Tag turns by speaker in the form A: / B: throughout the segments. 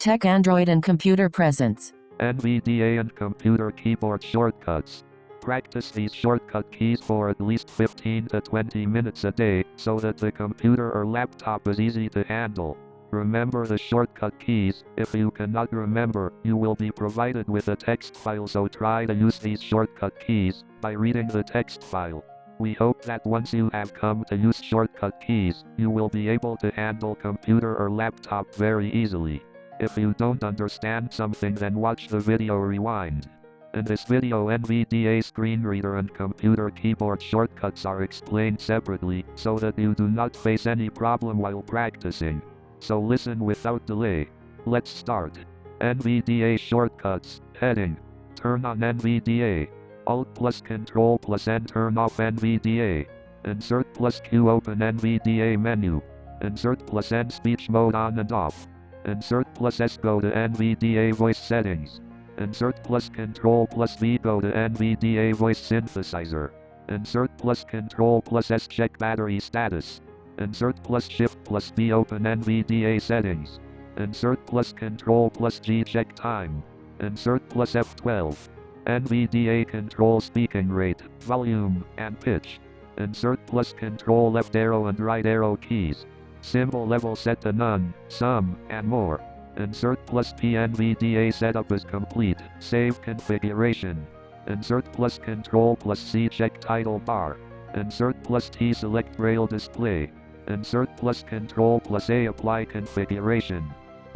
A: Tech Android and Computer presents
B: NVDA and Computer keyboard shortcuts. Practice these shortcut keys for at least 15 to 20 minutes a day, so that the computer or laptop is easy to handle. Remember the shortcut keys. If you cannot remember, you will be provided with a text file, so try to use these shortcut keys by reading the text file. We hope that once you have come to use shortcut keys, you will be able to handle computer or laptop very easily. If you don't understand something, then watch the video rewind. In this video, NVDA Screenreader and computer keyboard shortcuts are explained separately, so that you do not face any problem while practicing. So listen without delay. Let's start. NVDA shortcuts. Heading. Turn on NVDA. Alt plus Control plus N turn off NVDA. Insert plus Q open NVDA menu. Insert plus N speech mode on and off. Insert plus S go to NVDA voice settings. Insert plus Control plus V go to NVDA voice synthesizer. Insert plus Control plus S check battery status. Insert plus Shift plus V open NVDA settings. Insert plus Control plus G check time. Insert plus F12. NVDA control speaking rate, volume, and pitch. Insert plus Control left arrow and right arrow keys. Symbol level set to none, some, and more. Insert plus P NVDA setup is complete. Save configuration. Insert plus Control plus C check title bar. Insert plus T select braille display. Insert plus Control plus A apply configuration.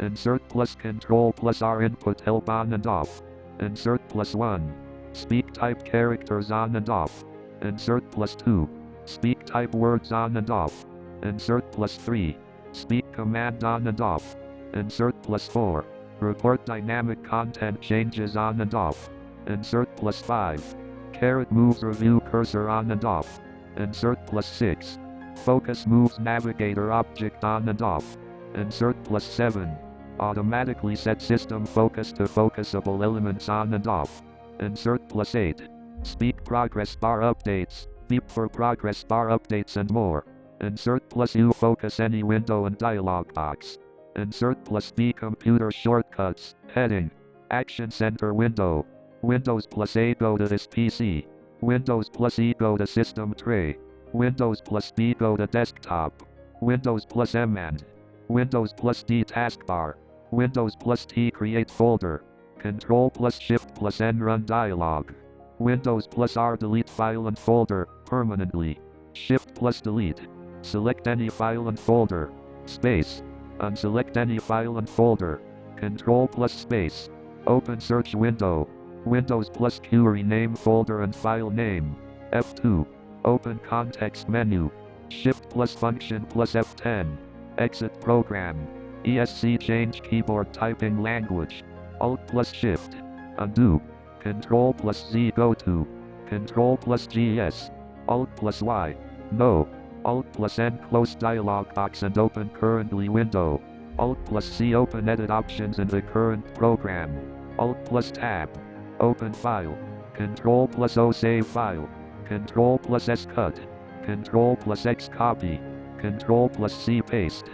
B: Insert plus Control plus R input help on and off. Insert plus 1. Speak type characters on and off. Insert plus 2. Speak type words on and off. Insert plus 3. Speak command on and off. Insert plus 4. Report dynamic content changes on and off. Insert plus 5. Caret moves review cursor on and off. Insert plus 6. Focus moves navigator object on and off. Insert plus 7. Automatically set system focus to focusable elements on and off. Insert plus 8. Speak progress bar updates. Beep for progress bar updates and more. Insert plus U focus any window and dialog box. Insert plus B computer shortcuts. Heading. Action center window. Windows plus A go to this PC. Windows plus E go to system tray. Windows plus B go to desktop. Windows plus M and Windows plus D taskbar. Windows plus T create folder. Control plus Shift plus N run dialog. Windows plus R delete file and folder, permanently. Shift plus delete. Select any file and folder. Space. Unselect any file and folder. Control plus space. Open search window. Windows plus Q rename folder and file name. F2. Open context menu. Shift plus function plus F10. Exit program. ESC change keyboard typing language. Alt plus Shift. Undo. Control plus Z go to. Control plus GS. Alt plus Y. No. Alt plus N close dialog box and open currently window. Alt plus C open edit options in the current program. Alt plus Tab. Open file. Control plus O save file. Control plus S cut. Control plus X copy. Control plus C paste.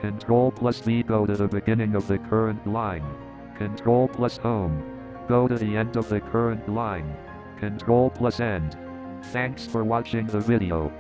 B: Control plus V go to the beginning of the current line. Control plus Home. Go to the end of the current line. Control plus End. Thanks for watching the video.